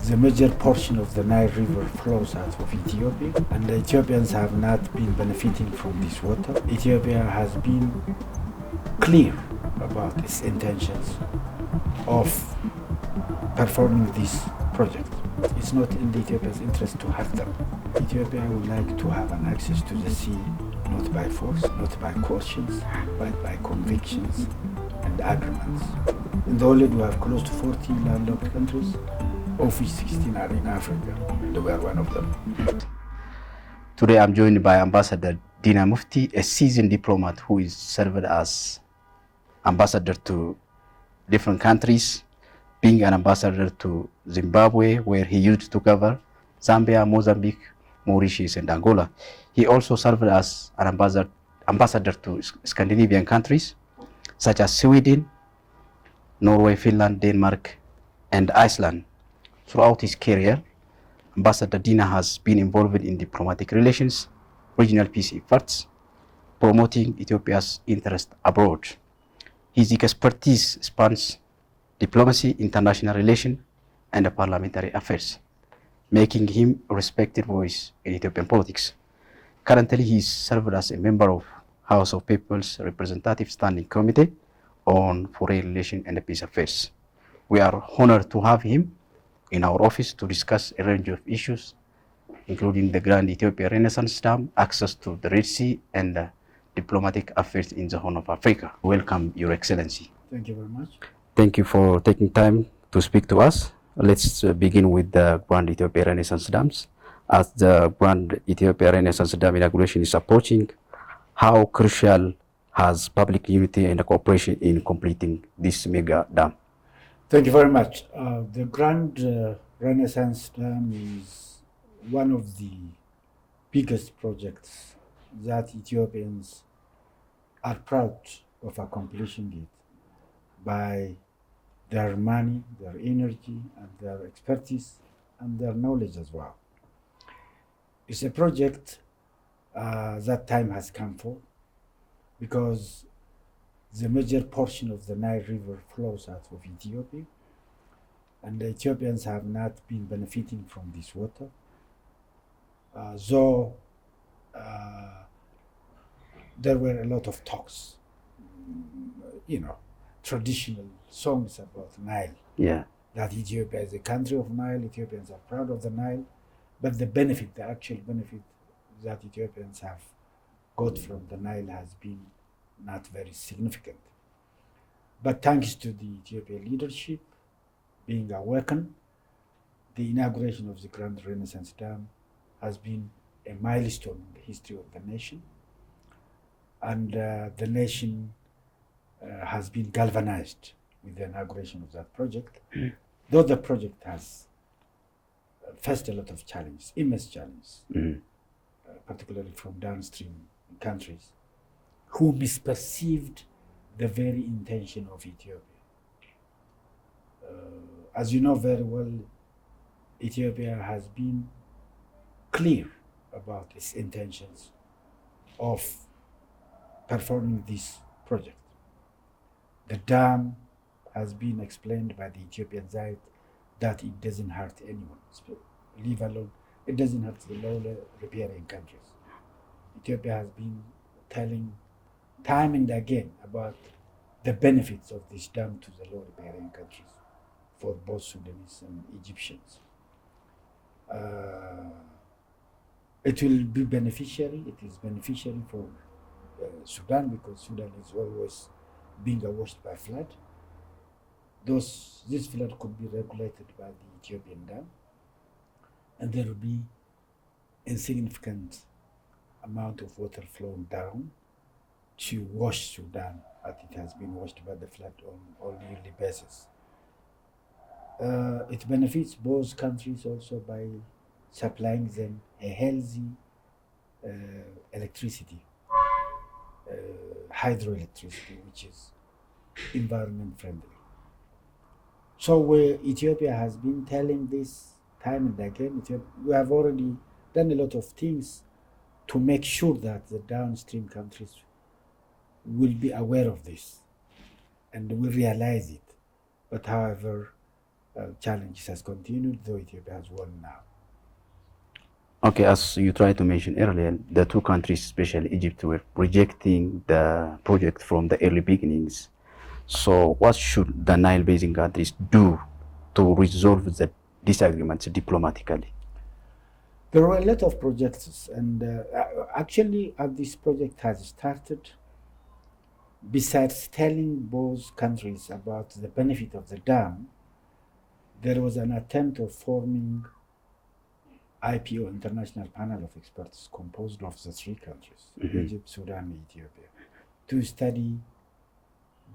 The major portion of the Nile River flows out of Ethiopia, and the Ethiopians have not been benefiting from this water. Ethiopia has been clear about its intentions of performing this project. It's not in the Ethiopia's interest to have them. Ethiopia would like to have an access to the sea, not by force, not by coercions, but by convictions and agreements. In the world, we have close to 40 landlocked countries, of which 16 are in Africa, and we are one of them. Today I'm joined by Ambassador Dina Mufti, a seasoned diplomat who is served as ambassador to different countries, being an ambassador to Zimbabwe, where he used to cover Zambia, Mozambique, Mauritius, and Angola. He also served as an ambassador to Scandinavian countries, such as Sweden, Norway, Finland, Denmark, and Iceland. Throughout his career, Ambassador Dina has been involved in diplomatic relations, regional peace efforts, promoting Ethiopia's interest abroad. His expertise spans diplomacy, international relations, and parliamentary affairs, making him a respected voice in Ethiopian politics. Currently, he is served as a member of House of People's Representative Standing Committee on Foreign Relations and Peace Affairs. We are honored to have him in our office to discuss a range of issues, including the Grand Ethiopian Renaissance Dam, access to the Red Sea, and diplomatic affairs in the Horn of Africa. Welcome, Your Excellency. Thank you very much. Thank you for taking time to speak to us. Let's begin with the Grand Ethiopian Renaissance Dams. As the Grand Ethiopian Renaissance Dam inauguration is approaching, how crucial has public unity and cooperation in completing this mega dam? Thank you very much. The Grand Renaissance Dam is one of the biggest projects that Ethiopians are proud of accomplishing it by their money, their energy, and their expertise, and their knowledge as well. It's a project that time has come for, because the major portion of the Nile River flows out of Ethiopia, and the Ethiopians have not been benefiting from this water. Though there were a lot of talks, traditional songs about Nile. Yeah. That Ethiopia is a country of Nile, Ethiopians are proud of the Nile, but the actual benefit that Ethiopians have got from the Nile has been not very significant. But thanks to the Ethiopian leadership being awakened, the inauguration of the Grand Renaissance Dam has been a milestone in the history of the nation. And the nation has been galvanized with the inauguration of that project, though the project has faced a lot of challenges, immense challenges, particularly from downstream countries, who misperceived the very intention of Ethiopia. As you know very well, Ethiopia has been clear about its intentions of performing this project. The dam has been explained by the Ethiopian side that it doesn't hurt anyone, leave alone, it doesn't hurt the lower riparian countries. Ethiopia has been telling time and again about the benefits of this dam to the lower riparian countries, for both Sudanese and Egyptians. It will be beneficiary, it is beneficiary for Sudan, because Sudan is always being washed by flood. This flood could be regulated by the Ethiopian dam, and there will be insignificant amount of water flowing down to wash Sudan, as it has been washed by the flood on a yearly basis. It benefits both countries also by supplying them a healthy electricity, hydroelectricity, which is environment friendly. So Ethiopia has been telling this time and again. We have already done a lot of things to make sure that the downstream countries will be aware of this and will realize it. But however, challenges has continued, though Ethiopia has won now. Okay, as you tried to mention earlier, the two countries, especially Egypt, were rejecting the project from the early beginnings. So what should the Nile Basin countries do to resolve the disagreements diplomatically? There were a lot of projects, and actually, as this project has started, besides telling both countries about the benefit of the dam, there was an attempt of forming IPO, International Panel of Experts, composed of the three countries, Egypt, Sudan, and Ethiopia, to study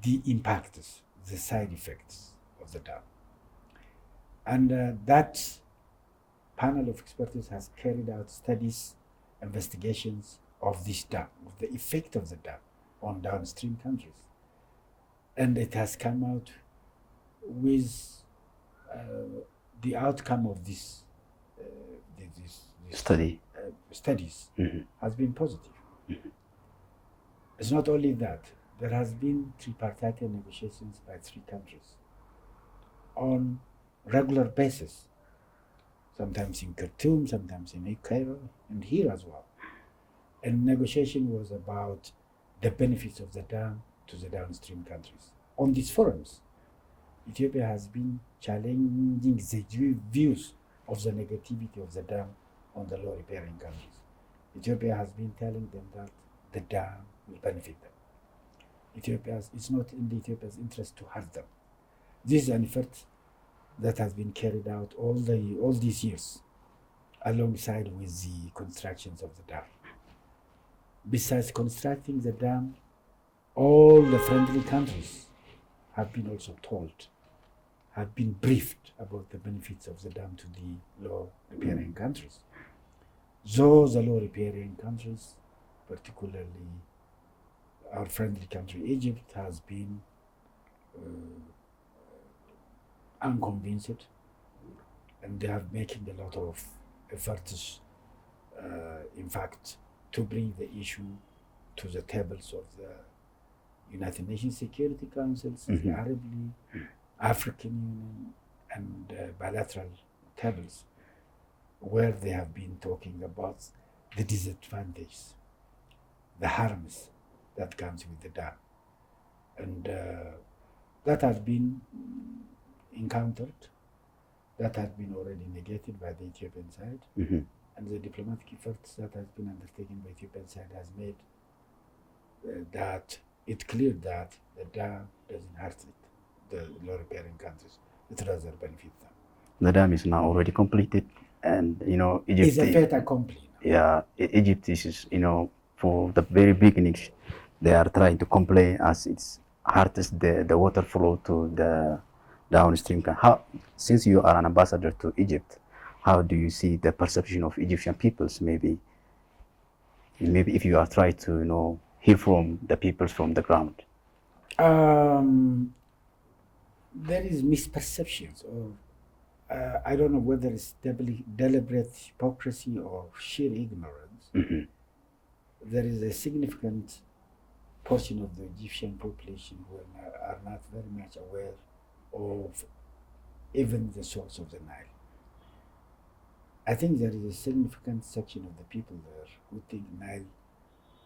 the impacts, the side effects of the dam. And that panel of experts has carried out studies, investigations of this dam, of the effect of the dam on downstream countries. And it has come out with the outcome of this Study. Studies has been positive. It's not only that, there has been tripartite negotiations by three countries on regular basis, sometimes in Khartoum, sometimes in Cairo, and here as well. And negotiation was about the benefits of the dam to the downstream countries. On these forums, Ethiopia has been challenging the views of the negativity of the dam on the low riparian countries. Ethiopia has been telling them that the dam will benefit them. It's not in Ethiopia's interest to hurt them. This is an effort that has been carried out all these years, alongside with the constructions of the dam. Besides constructing the dam, all the friendly countries have been also told, have been briefed about the benefits of the dam to the low riparian countries. Those low riparian countries, particularly our friendly country Egypt, has been unconvinced, and they are making a lot of efforts, in fact, to bring the issue to the tables of the United Nations Security Councils, the Arab League, African Union, and bilateral tables, where they have been talking about the disadvantages, the harms that comes with the dam. And that has been encountered, that has been already negated by the Ethiopian side, and the diplomatic efforts that has been undertaken by the Ethiopian side has made that it clear that the dam doesn't hurt the low riparian countries, it rather benefits them. The dam is now already completed, and Egypt is a fait accompli. Yeah, Egypt is, for the very beginnings, they are trying to complain as it's hardest the water flow to the downstream. Since you are an ambassador to Egypt, how do you see the perception of Egyptian peoples? Maybe if you are trying to hear from the peoples from the ground. There is misperceptions, or I don't know whether it's deliberate hypocrisy or sheer ignorance. There is a significant portion of the Egyptian population who are not very much aware of even the source of the Nile. I think there is a significant section of the people there who think Nile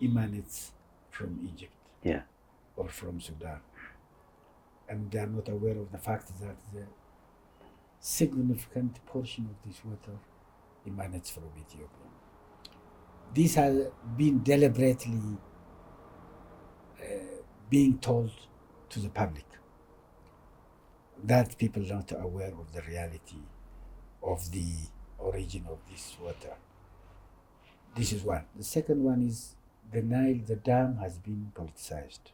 emanates from Egypt, or from Sudan, and they are not aware of the fact that the significant portion of this water emanates from Ethiopia. This has been deliberately being told to the public, that people are not aware of the reality of the origin of this water. This is one. The second one is the Nile, the dam has been politicized.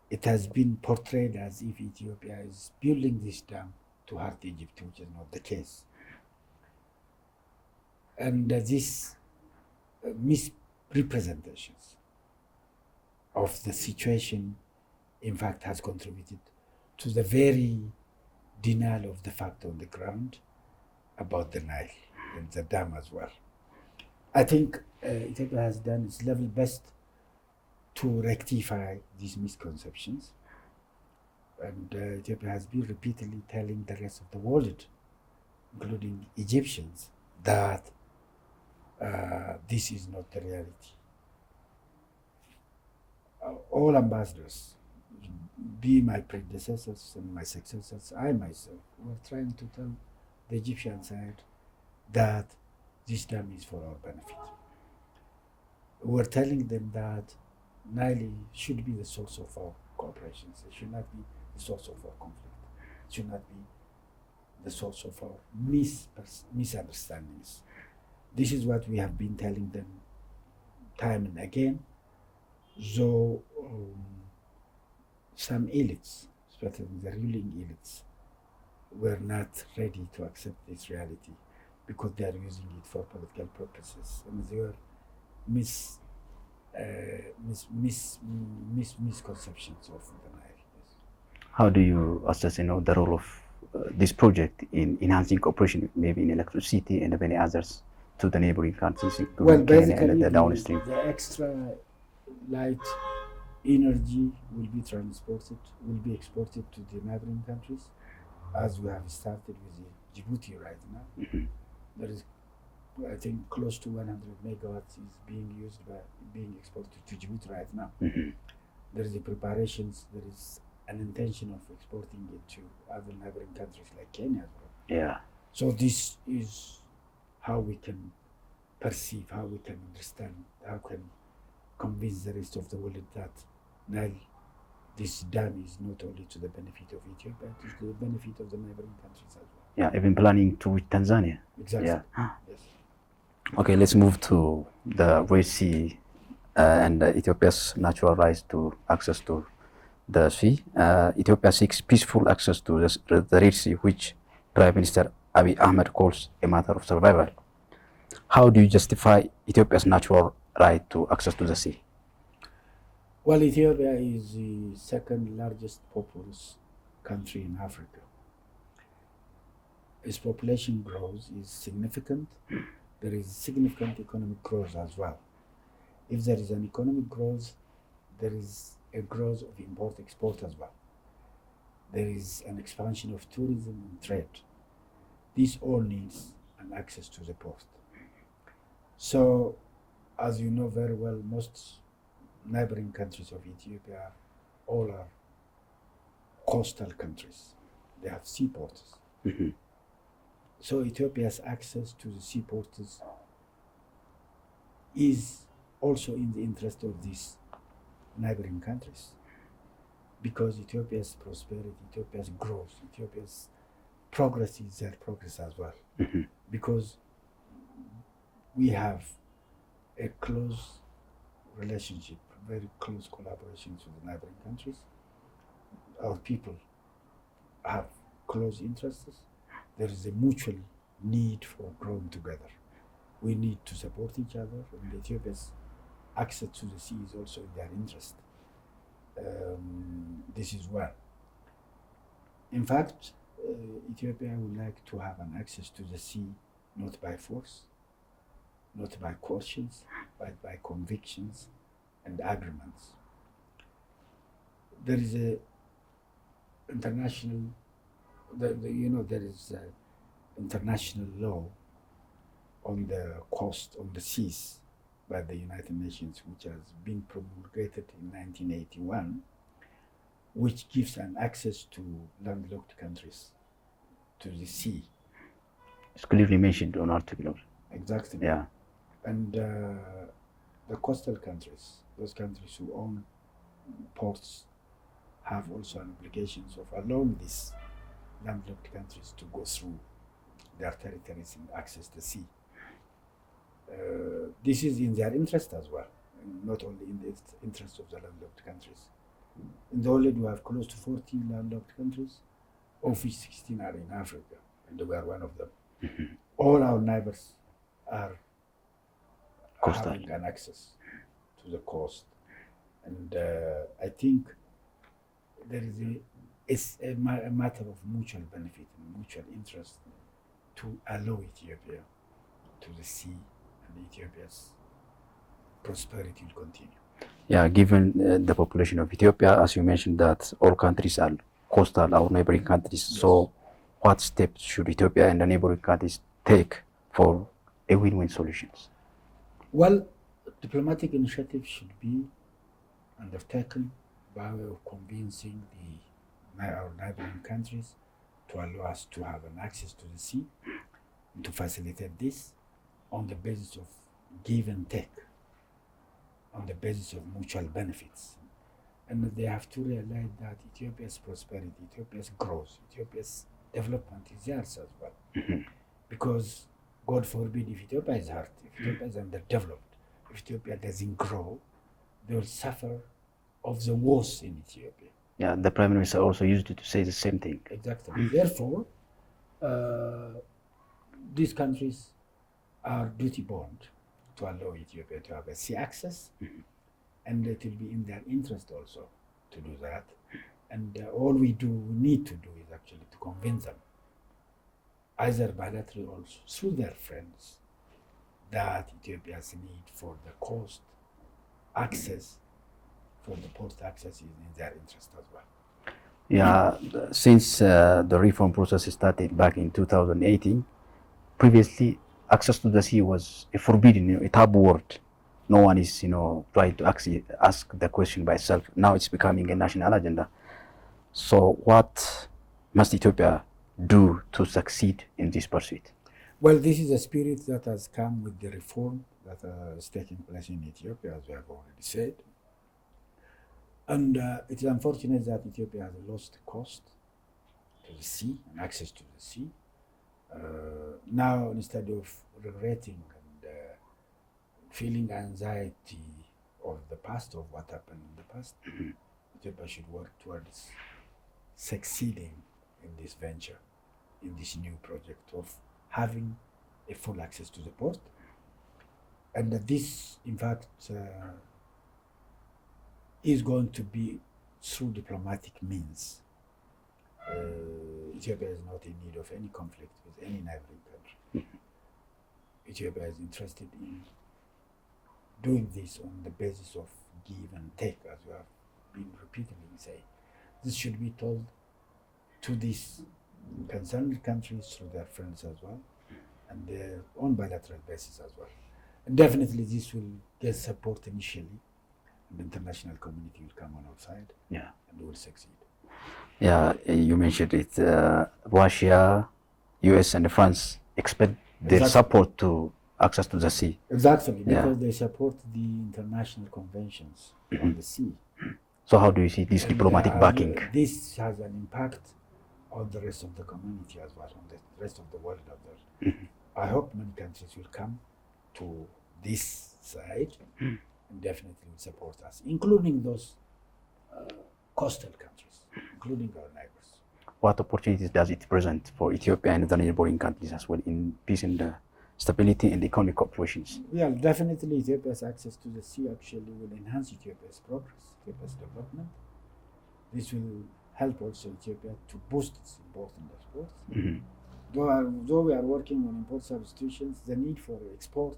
It has been portrayed as if Ethiopia is building this dam to hurt Egypt, which is not the case. And these misrepresentations of the situation, in fact, has contributed to the very denial of the fact on the ground about the Nile and the dam as well. I think Ethiopia has done its level best to rectify these misconceptions. And Ethiopia has been repeatedly telling the rest of the world, including Egyptians, that this is not the reality. All ambassadors, be my predecessors and my successors, I myself, were trying to tell the Egyptian side that this dam is for our benefit. We're telling them that Nile should be the source of our cooperations. It should not be the source of our conflict. It should not be the source of our misunderstandings. This is what we have been telling them time and again. Though some elites, especially the ruling elites, were not ready to accept this reality because they are using it for political purposes, and they were misconceptions of the Nile. Yes. How do you assess, the role of this project in enhancing cooperation, maybe in electricity and many others, to the neighboring countries, well, Kenya and basically the downstream? The extra light energy will be transported, will be exported to the neighboring countries, as we have started with Djibouti right now. Mm-hmm. There is, I think, close to 100 megawatts is being exported to Djibouti right now. Mm-hmm. There is the preparations, there is an intention of exporting it to other neighboring countries like Kenya as well. Yeah. So this is how we can perceive, how we can understand, how can convince the rest of the world that Nile, this dam is not only to the benefit of Ethiopia, it is to the benefit of the neighboring countries as well. Yeah, even planning to Tanzania. Exactly. Yeah. Yes. Okay, let's move to the Red Sea and Ethiopia's natural rights to access to the sea. Ethiopia seeks peaceful access to the Red Sea, which Prime Minister Abiy Ahmed calls a matter of survival. How do you justify Ethiopia's natural right to access to the sea? Well, Ethiopia is the second largest populous country in Africa. Its population growth is significant. There is significant economic growth as well. If there is an economic growth, there is a growth of import-export as well. There is an expansion of tourism and trade. This all needs an access to the port. So, as you know very well, most neighboring countries of Ethiopia all are coastal countries. They have seaports. Mm-hmm. So Ethiopia's access to the seaports is also in the interest of these neighboring countries, because Ethiopia's prosperity, Ethiopia's growth, Ethiopia's progress is their progress as well. Mm-hmm. Because we have a close relationship, very close collaborations with the neighboring countries. Our people have close interests. There is a mutual need for growing together. We need to support each other, and Ethiopia's access to the sea is also in their interest. This is one. In fact, Ethiopia would like to have an access to the sea not by force, not by coercions, but by convictions and agreements. There is a international, there is international law on the coast, on the seas, by the United Nations, which has been promulgated in 1981, which gives an access to landlocked countries to the sea. It's clearly mentioned on Article. Exactly. Yeah. And the coastal countries, those countries who own ports, have also an obligation of allowing these landlocked countries to go through their territories and access the sea. This is in their interest as well, not only in the interest of the landlocked countries. In the world, we have close to 40 landlocked countries, of which 16 are in Africa, and we are one of them. Mm-hmm. All our neighbors are Coastal. having an access to the coast. And I think there is a matter of mutual benefit and mutual interest to allow Ethiopia to the sea, and Ethiopia's prosperity will continue. Yeah, given the population of Ethiopia, as you mentioned, that all countries are coastal our neighboring countries. Yes. So what steps should Ethiopia and the neighboring countries take for a win-win solutions? Well, diplomatic initiatives should be undertaken by way of convincing our neighboring countries to allow us to have an access to the sea, and to facilitate this on the basis of give and take, on the basis of mutual benefits. And they have to realize that Ethiopia's prosperity, Ethiopia's growth, Ethiopia's development is theirs as well. Because God forbid if Ethiopia is hurt, if Ethiopia is underdeveloped, if Ethiopia doesn't grow, they will suffer of the wars in Ethiopia. Yeah, the Prime Minister also used to say the same thing. Exactly. Therefore, these countries are duty bound to allow Ethiopia to have a sea access, and it will be in their interest also to do that. And all we need to do is actually to convince them, either bilaterally or through their friends, that Ethiopia's need for the coast access, for the port access, is in their interest as well. Yeah, since the reform process started back in 2018, previously access to the sea was a forbidden, a taboo word. No one is, trying to actually ask the question by itself. Now it's becoming a national agenda. So what must Ethiopia do to succeed in this pursuit? Well, this is a spirit that has come with the reform that is taking place in Ethiopia, as we have already said. And it is unfortunate that Ethiopia has lost coast to the sea and access to the sea. Now, instead of regretting and feeling anxiety of the past, of what happened in the past, Ethiopia should work towards succeeding in this venture, in this new project of having a full access to the port. And this, in fact, is going to be through diplomatic means. Ethiopia is not in need of any conflict with any neighboring country. Ethiopia is interested in doing this on the basis of give and take, as we have been repeatedly saying. This should be told to these concerned countries through their friends as well, and their own bilateral basis as well. And definitely this will get support initially, and the international community will come on our side, and will succeed. Yeah, you mentioned it. Russia, US, and France expect their support to access to the sea. Exactly, because they support the international conventions on the sea. So how do you see this diplomatic backing? This has an impact on the rest of the community as well, on the rest of the world as well. I hope many countries will come to this side and definitely will support us, including those coastal countries, including our neighbors. What opportunities does it present for Ethiopia and the neighboring countries as well in peace and stability and economic operations? Yeah, definitely Ethiopia's access to the sea actually will enhance Ethiopia's progress, Ethiopia's development. This will help also Ethiopia to boost its import and exports. Though we are working on import substitutions, the need for export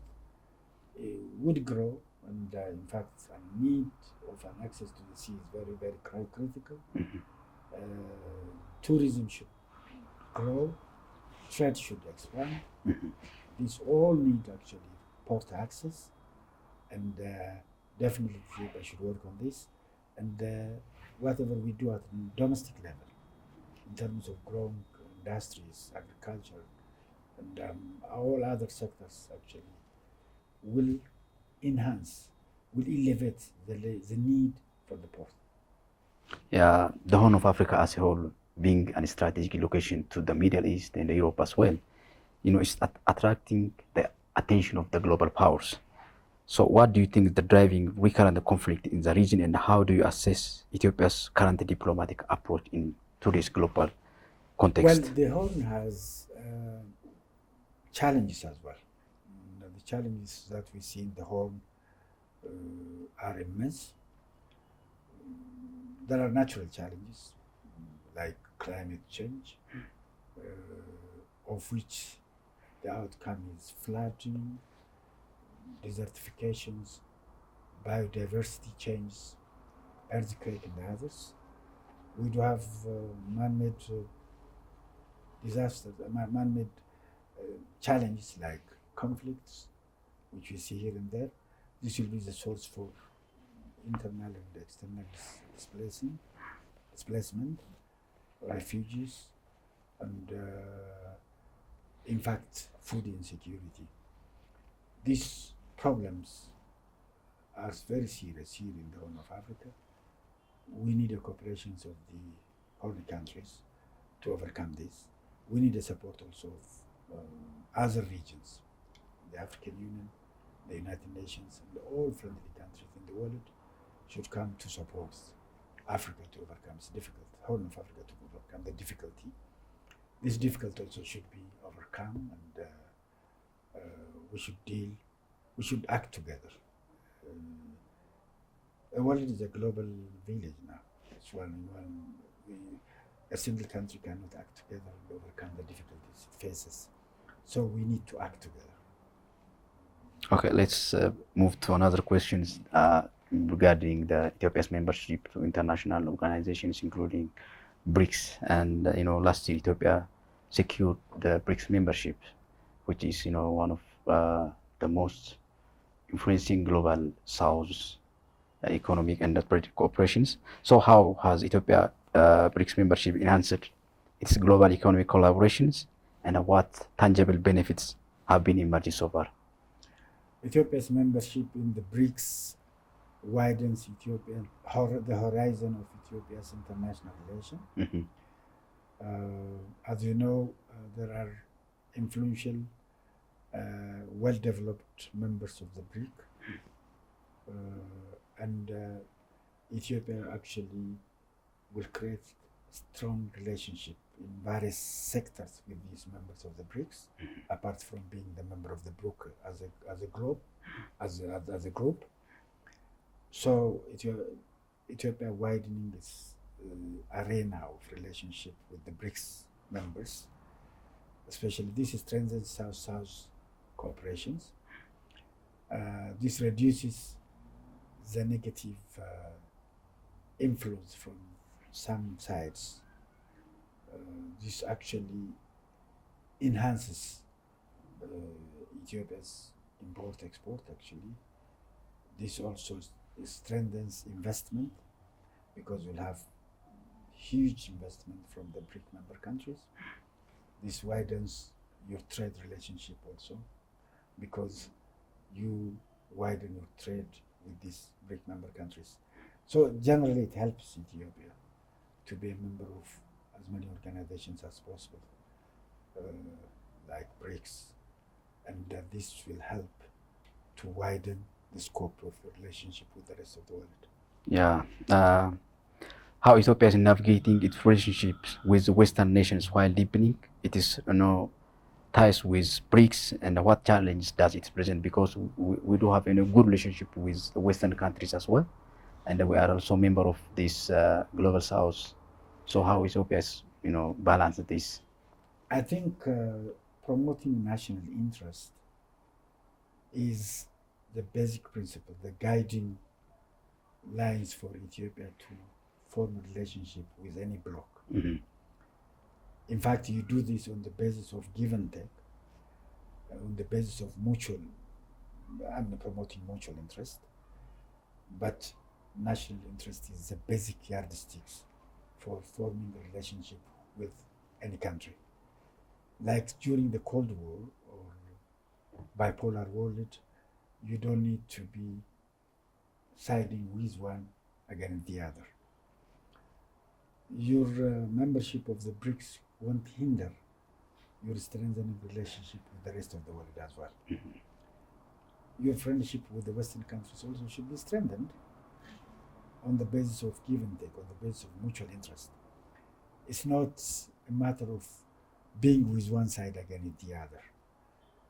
would grow, and in fact, a need of an access to the sea is very, very critical. Tourism should grow, trade should expand. These all need actually port access, and definitely Ethiopia should work on this. And whatever we do at the domestic level, in terms of growing industries, agriculture, and all other sectors actually, will enhance, will elevate the need for the port. Yeah, the Horn of Africa as a whole, being a strategic location to the Middle East and Europe as well, it's attracting the attention of the global powers. So what do you think is the driving recurrent conflict in the region, and how do you assess Ethiopia's current diplomatic approach in today's global context? Well, the Horn has challenges as well. The challenges that we see in the Horn are immense. There are natural challenges like climate change, of which the outcome is flooding, desertifications, biodiversity change, earthquake, and others. We do have man-made disasters, man-made challenges like conflicts, which we see here and there. This will be the source for internal and external displacement, refugees, and in fact, food insecurity. These problems are very serious here in the Horn of Africa. We need a cooperation of the Horn countries to overcome this. We need the support also of other regions, the African Union, the United Nations, and all friendly countries in the world should come to support Africa to overcome the difficult, Horn of Africa to overcome the difficulty. This difficulty also should be overcome, and we should act together. The world is a global village now. It's a single country cannot act together and overcome the difficulties it faces. So we need to act together. Okay, let's move to another questions regarding the Ethiopia's membership to international organizations, including BRICS. And last year Ethiopia secured the BRICS membership, which is one of the most influencing global South economic and political cooperations. So how has Ethiopia BRICS membership enhanced its global economic collaborations, and what tangible benefits have been emerging so far? Ethiopia's membership in the BRICS widens the horizon of Ethiopia's international relation. As you know, there are influential, well-developed members of the BRIC, and Ethiopia actually will create strong relationship in various sectors with these members of the BRICS, apart from being the member of the BRIC as a group. So Ethiopia widening its arena of relationship with the BRICS members, especially this strengthens South-South cooperations. This reduces the negative influence from some sides. This actually enhances Ethiopia's import-export actually. This also strengthens investment, because we'll have huge investment from the BRIC member countries. This widens your trade relationship also, because you widen your trade with these BRIC member countries. So generally it helps Ethiopia to be a member of as many organizations as possible, like BRICS, and this will help to widen the scope of the relationship with the rest of the world. Yeah. How Ethiopia is navigating its relationships with the Western nations while deepening its ties with BRICS, and what challenge does it present? Because we do have a good relationship with the Western countries as well, and we are also member of this global South. So how Ethiopia is balance this? I think promoting national interest is the basic principle, the guiding lines for Ethiopia to form a relationship with any bloc. In fact, you do this on the basis of give and take, on the basis of mutual, and promoting mutual interest. But national interest is the basic yardsticks for forming a relationship with any country. Like during the Cold War or bipolar world, you don't need to be siding with one against the other. Your membership of the BRICS won't hinder your strengthening relationship with the rest of the world as well. Your friendship with the Western countries also should be strengthened on the basis of give and take, on the basis of mutual interest. It's not a matter of being with one side against the other.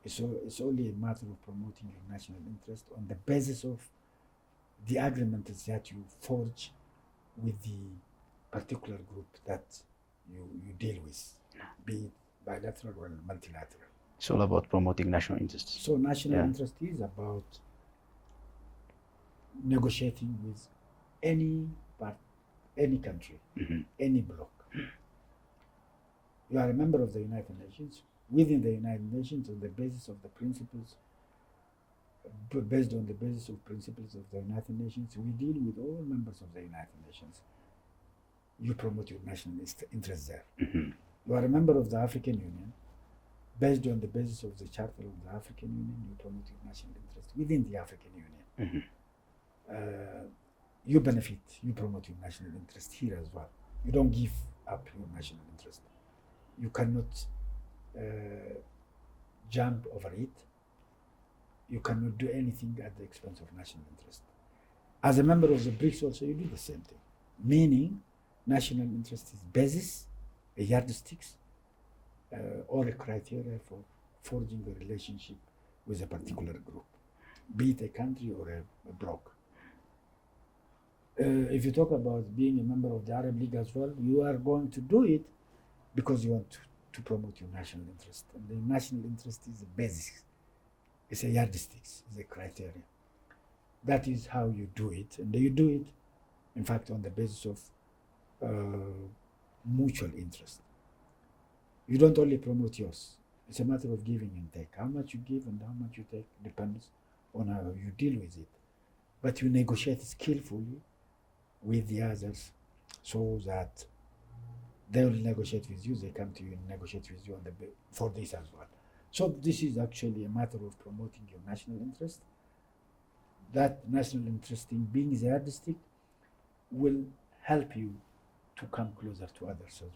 It's only a matter of promoting your national interest on the basis of the agreements that you forge with the particular group that you deal with, be it bilateral or multilateral. It's all about promoting national interests. So national interest is about negotiating with any any country, any bloc. You are a member of the United Nations. Within the United Nations, on the basis of the principles, based on the basis of principles of the United Nations, we deal with all members of the United Nations. You promote your national interests there. You are a member of the African Union. Based on the basis of the Charter of the African Union, you promote your national interest within the African Union. You benefit, you promote your national interest here as well. You don't give up your national interest. You cannot jump over it. You cannot do anything at the expense of national interest. As a member of the BRICS also, you do the same thing. Meaning, national interest is basis, a yardsticks, or a criteria for forging a relationship with a particular group, be it a country or a bloc. If you talk about being a member of the Arab League as well, you are going to do it because you want to promote your national interest. And the national interest is a basis. It's a yardsticks, it's a criteria. That is how you do it. And you do it, in fact, on the basis of mutual interest. You don't only promote yours. It's a matter of giving and take. How much you give and how much you take depends on how you deal with it. But you negotiate skillfully with the others so that they will negotiate with you, they come to you and negotiate with you on for this as well. So this is actually a matter of promoting your national interest. That national interest in being the yardstick will help you to come closer to others as well.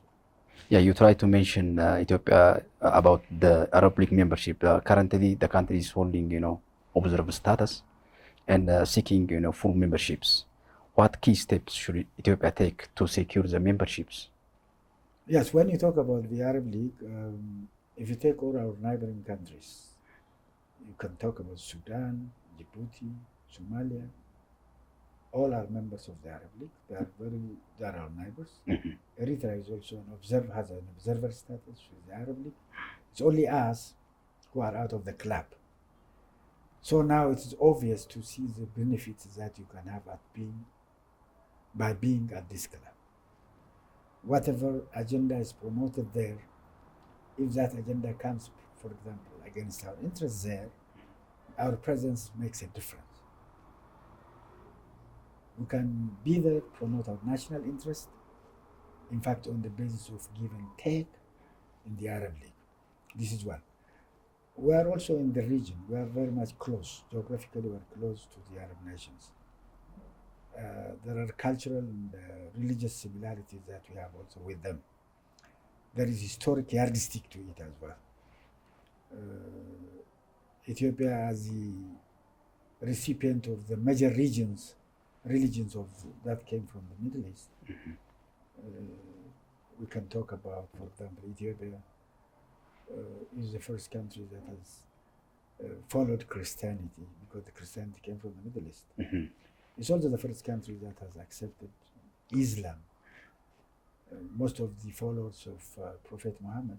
Yeah, you try to mention Ethiopia about the Arab League membership. Currently, the country is holding, observer status and seeking, full memberships. What key steps should Ethiopia take to secure the memberships? Yes, when you talk about the Arab League, if you take all our neighboring countries, you can talk about Sudan, Djibouti, Somalia. All are members of the Arab League. They are our neighbors. Eritrea is also has an observer status with the Arab League. It's only us who are out of the club. So now it is obvious to see the benefits that you can have by being at this club. Whatever agenda is promoted there, if that agenda comes, for example, against our interests there, our presence makes a difference. We can be there, promote our national interest, in fact, on the basis of give and take in the Arab League. This is one. We are also in the region. We are very much close. Geographically, we are close to the Arab nations. There are cultural and religious similarities that we have also with them. There is historic yardstick to it as well. Ethiopia, as the recipient of the major religions that came from the Middle East, we can talk about, for example, Ethiopia is the first country that has followed Christianity, because the Christianity came from the Middle East. It's also the first country that has accepted Islam. Most of the followers of Prophet Muhammad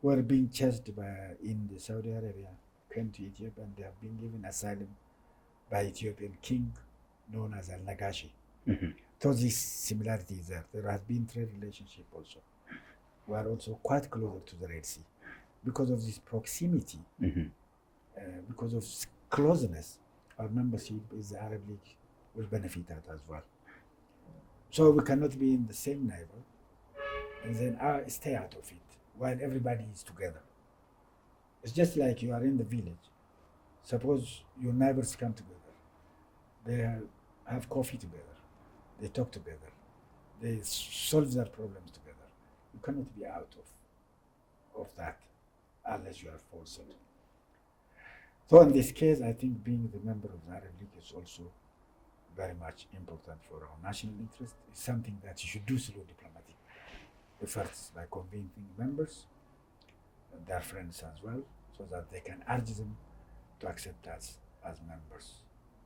were being chased in the Saudi Arabia, came to Ethiopia, and they have been given asylum by Ethiopian king known as Al-Nagashi. So this similarity is there. There has been trade relationship also. We are also quite closer to the Red Sea. Because of this proximity, because of closeness, our membership in the Arab League will benefit that as well. So we cannot be in the same neighbor and then stay out of it while everybody is together. It's just like you are in the village. Suppose your neighbors come together. They have coffee together. They talk together. They solve their problems together. You cannot be out of that unless you are forced. So in this case, I think being the member of the Arab League is also very much important for our national interest. It's something that you should do through diplomatic efforts by convincing members and their friends as well, so that they can urge them to accept us as members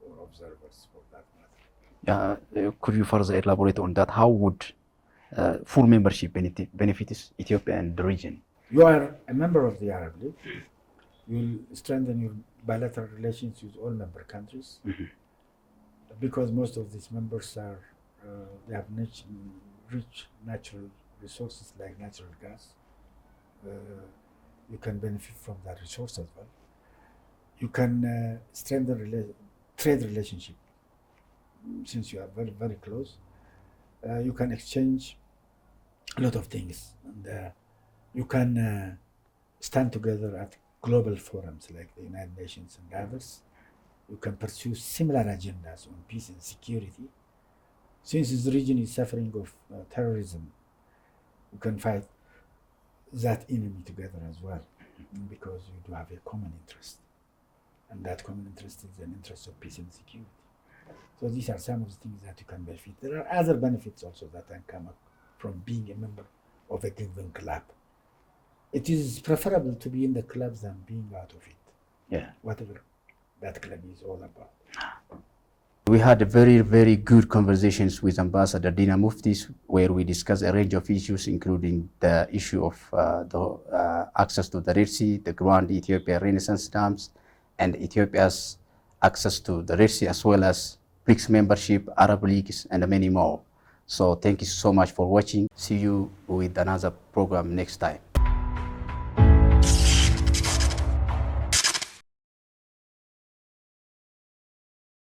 or observers for that matter. Could you further elaborate on that? How would full membership benefit Ethiopia and the region? You are a member of the Arab League. You'll strengthen your bilateral relations with all member countries, because most of these members are they have rich natural resources like natural gas. You can benefit from that resource as well. You can strengthen trade relationship since you are very, very close. You can exchange a lot of things, and you can stand together at global forums like the United Nations and others. You can pursue similar agendas on peace and security. Since this region is suffering of terrorism, you can fight that enemy together as well, because you do have a common interest. And that common interest is an interest of peace and security. So these are some of the things that you can benefit. There are other benefits also that can come up from being a member of a given club. It is preferable to be in the club than being out of it. Yeah. Whatever that club is all about. We had a very, very good conversations with Ambassador Dina Mufti, where we discussed a range of issues, including the issue of access to the Red Sea, the Grand Ethiopian Renaissance Dams, and Ethiopia's access to the Red Sea, as well as BRICS membership, Arab leagues, and many more. So thank you so much for watching. See you with another program next time.